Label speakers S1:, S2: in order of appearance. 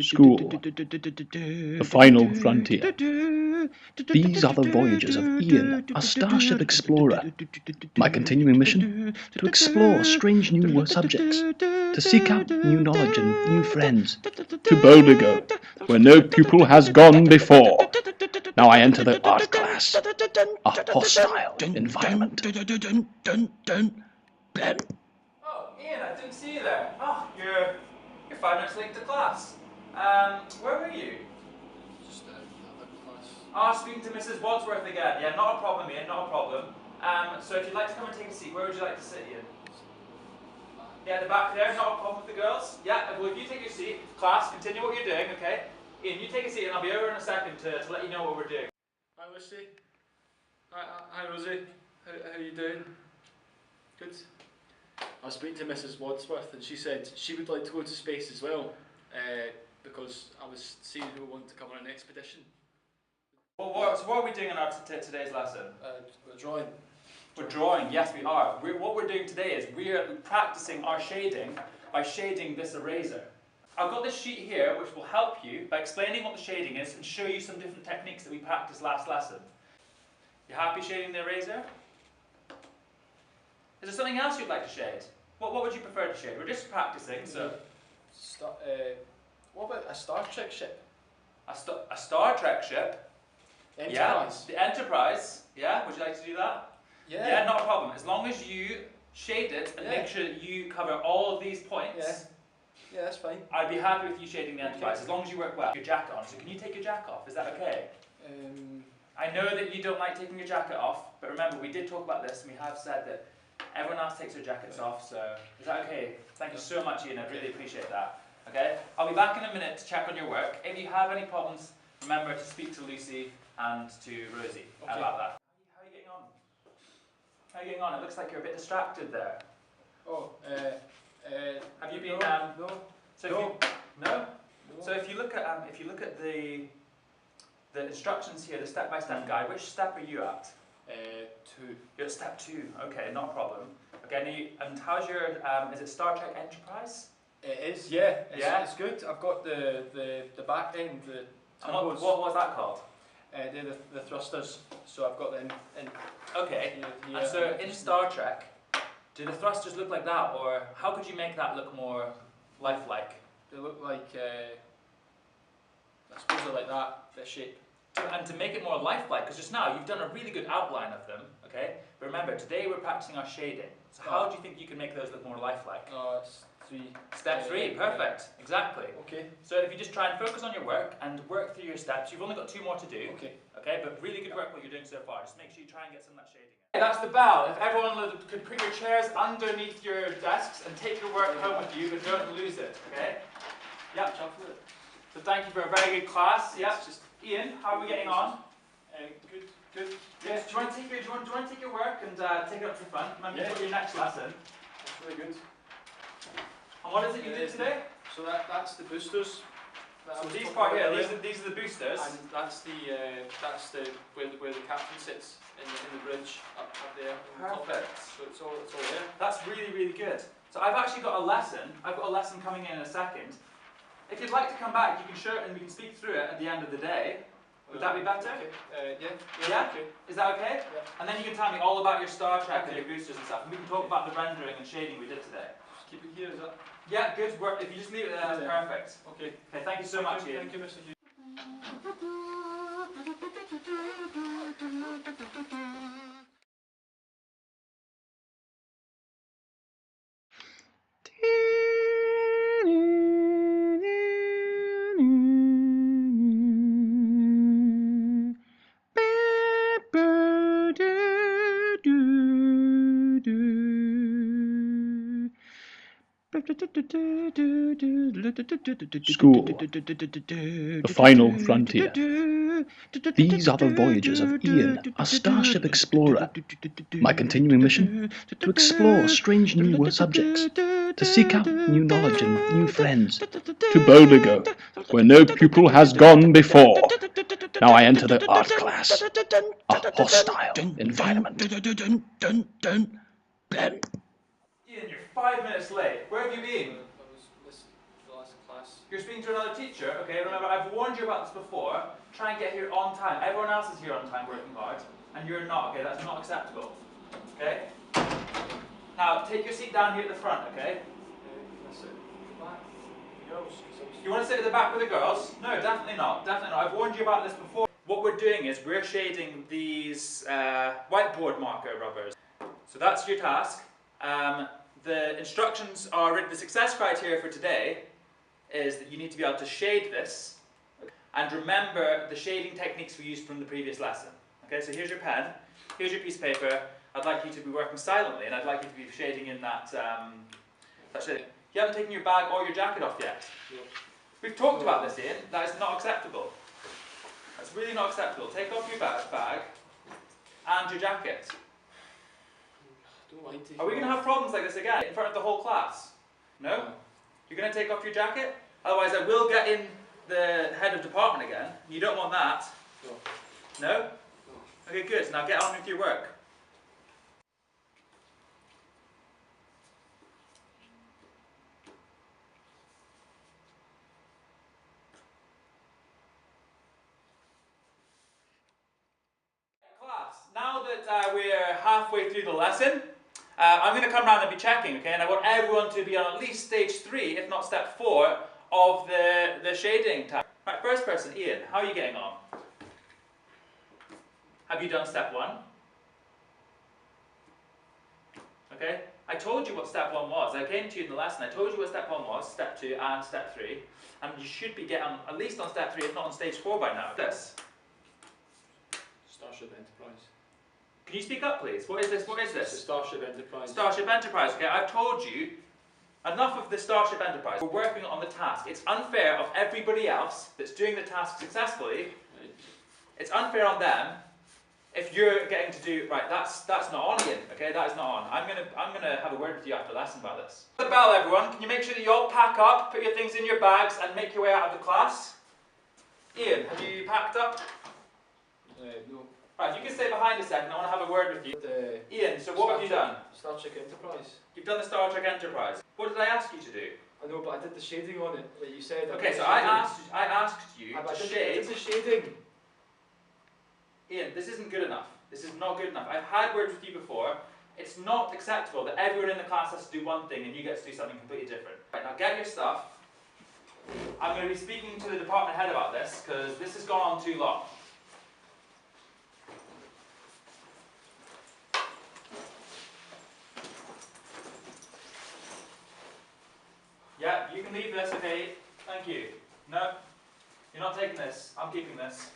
S1: School, the final frontier. These are the voyages of Ian, a starship explorer. My continuing mission? To explore strange new subjects, to seek out new knowledge and new friends. To boldly go where no pupil has gone before. Now I enter the art class, a hostile environment.
S2: Oh, Ian, I didn't see you there. Oh, you're 5 minutes late to class. Where were you?
S3: Just another class.
S2: Ah, speaking to Mrs. Wadsworth again. Yeah, not a problem, Ian, not a problem. So if you'd like to come and take a seat, where would you like to sit, Ian? Yeah, the back there, not a problem with the girls. Yeah, well, if you take your seat, class, continue what you're doing, okay? Ian, you take a seat and I'll be over in a second to let you know what we're doing.
S3: Hi, Lucy. Hi, Rosie. How are you doing? Good. I was speaking to Mrs. Wadsworth and she said she would like to go to space as well, because I was seeing who wanted to come on an expedition.
S2: Well, so what are we doing in our today's lesson?
S3: We're drawing.
S2: We're drawing, yes we are. What we're doing today is we're practicing our shading by shading this eraser. I've got this sheet here which will help you by explaining what the shading is and show you some different techniques that we practiced last lesson. You happy shading the eraser? Is there something else you'd like to shade? What would you prefer to shade? We're just practicing, so...
S3: What about a Star Trek ship?
S2: A Star Trek ship?
S3: Enterprise.
S2: Yeah, the Enterprise. Yeah, would you like to do that?
S3: Yeah.
S2: Yeah, not a problem. As long as you shade it and make sure that you cover all of these points.
S3: Yeah, that's fine.
S2: I'd be happy with you shading the Enterprise, as long as you work well. Your jacket on, so can you take your jacket off? Is that okay? I know that you don't like taking your jacket off, but remember, we did talk about this and we have said that everyone else takes their jackets off, so is that okay? Thank you so much, Ian, I really appreciate that. Okay? I'll be back in a minute to check on your work. If you have any problems, remember to speak to Lucy and to Rosie about that. How are you getting on? How are you getting on? It looks like you're a bit distracted there.
S3: Oh,
S2: Have you been
S3: no.
S2: So
S3: No.
S2: No? So if you look at the instructions here, the step-by-step guide, which step are you at?
S3: 2.
S2: You're at step 2. Okay, not a problem. Okay, and how's your is it Star Trek Enterprise?
S3: It is, yeah.
S2: Yeah?
S3: It's good. I've got the back end, the
S2: And
S3: turbos.
S2: what was that called?
S3: They're the thrusters. So I've got them in.
S2: Okay.
S3: Here,
S2: And so in Star Trek, do the thrusters look like that, or how could you make that look more lifelike?
S3: They look like, I suppose they're like that, that shape.
S2: And to make it more lifelike, because just now you've done a really good outline of them, okay? But remember, today we're practicing our shading. So how do you think you can make those look more lifelike?
S3: Oh, it's 3.
S2: Step 3, perfect, exactly.
S3: Okay.
S2: So if you just try and focus on your work and work through your steps, you've only got 2 more to do. Okay, but really good work what you're doing so far. Just make sure you try and get some of that shading. Okay, that's the bell. If everyone could put your chairs underneath your desks and take your work home with you, but don't lose it, okay? Yeah. So thank you for a very good class. Yeah. Ian, how are we getting on?
S3: Good.
S2: Yes. Do you want to take your work and take it up to the front? Remember for your next lesson.
S3: That's really good.
S2: And what is it you did today?
S3: So that's the boosters.
S2: So these part here, these are the boosters.
S3: And that's the where the captain sits in the bridge up there.
S2: Perfect.
S3: So it's all there.
S2: That's really, really good. So I've actually got a lesson. I've got a lesson coming in a second. If you'd like to come back, you can show it and we can speak through it at the end of the day. Would that be better?
S3: Okay.
S2: Yeah?
S3: Okay.
S2: Is that okay?
S3: Yeah.
S2: And then you can tell me all about your Star Trek and your boosters and stuff. And we can talk about the rendering and shading we did today.
S3: Just keep it here, is that?
S2: Yeah, good work. If you just leave it there, that's perfect.
S3: Okay.
S2: Okay, thank you so much, Ian.
S3: Thank you, Mr. Hughes.
S1: School, the final frontier. These are the voyages of Ian, a starship explorer. My continuing mission? To explore strange new subjects, to seek out new knowledge and new friends. To boldly go where no pupil has gone before. Now I enter the art class, a hostile environment.
S2: Ian, you're 5 minutes late. Where have you been?
S3: class.
S2: You're speaking to another teacher, okay? Remember, I've warned you about this before. Try and get here on time. Everyone else is here on time working hard, and you're not, okay? That's not acceptable, okay? Now, take your seat down here at the front, okay? You want to sit at the back with the girls? No, definitely not. Definitely not. I've warned you about this before. What we're doing is we're shading these whiteboard marker rubbers. So that's your task. The instructions are written. The success criteria for today is that you need to be able to shade this and remember the shading techniques we used from the previous lesson. Okay, so here's your pen, here's your piece of paper. I'd like you to be working silently, and I'd like you to be shading in that shading. You haven't taken your bag or your jacket off yet.
S3: Yep.
S2: We've talked about this, Ian. That is not acceptable. That's really not acceptable. Take off your bag and your jacket.
S3: Don't like taking
S2: Are we going to have problems like this again in front of the whole class? No?
S3: No.
S2: You're going to take off your jacket? Otherwise I will get in the head of department again. You don't want that.
S3: No.
S2: No?
S3: No.
S2: Okay, good. Now get on with your work. Class, now that we're halfway through the lesson, I'm going to come around and be checking, okay? And I want everyone to be on at least stage 3, if not step 4, of the shading task. Right, first person, Ian, how are you getting on? Have you done step 1? Okay? I told you what step 1 was. I came to you in the lesson. I told you what step 1 was, step 2 and step 3. And you should be getting at least on step 3, if not on stage 4 by now. This.
S3: Starship Enterprise.
S2: Can you speak up, please? What is this? What is
S3: It's a
S2: this?
S3: Starship Enterprise.
S2: Starship Enterprise. Okay, I've told you enough of the Starship Enterprise. We're working on the task. It's unfair of everybody else that's doing the task successfully.
S3: Right.
S2: It's unfair on them if you're getting to do right. That's not on, Ian. Okay, that is not on. I'm gonna have a word with you after lesson about this. The bell, everyone. Can you make sure that you all pack up, put your things in your bags, and make your way out of the class? Ian, have you packed up?
S3: No.
S2: Right, if you can stay behind a second, I want to have a word with you. Ian, so what have you done?
S3: Star Trek Enterprise.
S2: You've done the Star Trek Enterprise. What did I ask you to do?
S3: I know, but I did the shading on it, like you said.
S2: Okay, so I asked you
S3: I
S2: to
S3: did
S2: shade.
S3: the shading.
S2: Ian, this isn't good enough. This is not good enough. I've had words with you before. It's not acceptable that everyone in the class has to do one thing and you get to do something completely different. Right, now get your stuff. I'm going to be speaking to the department head about this because this has gone on too long. Yeah, you can leave this, okay? Thank you. No, you're not taking this. I'm keeping this.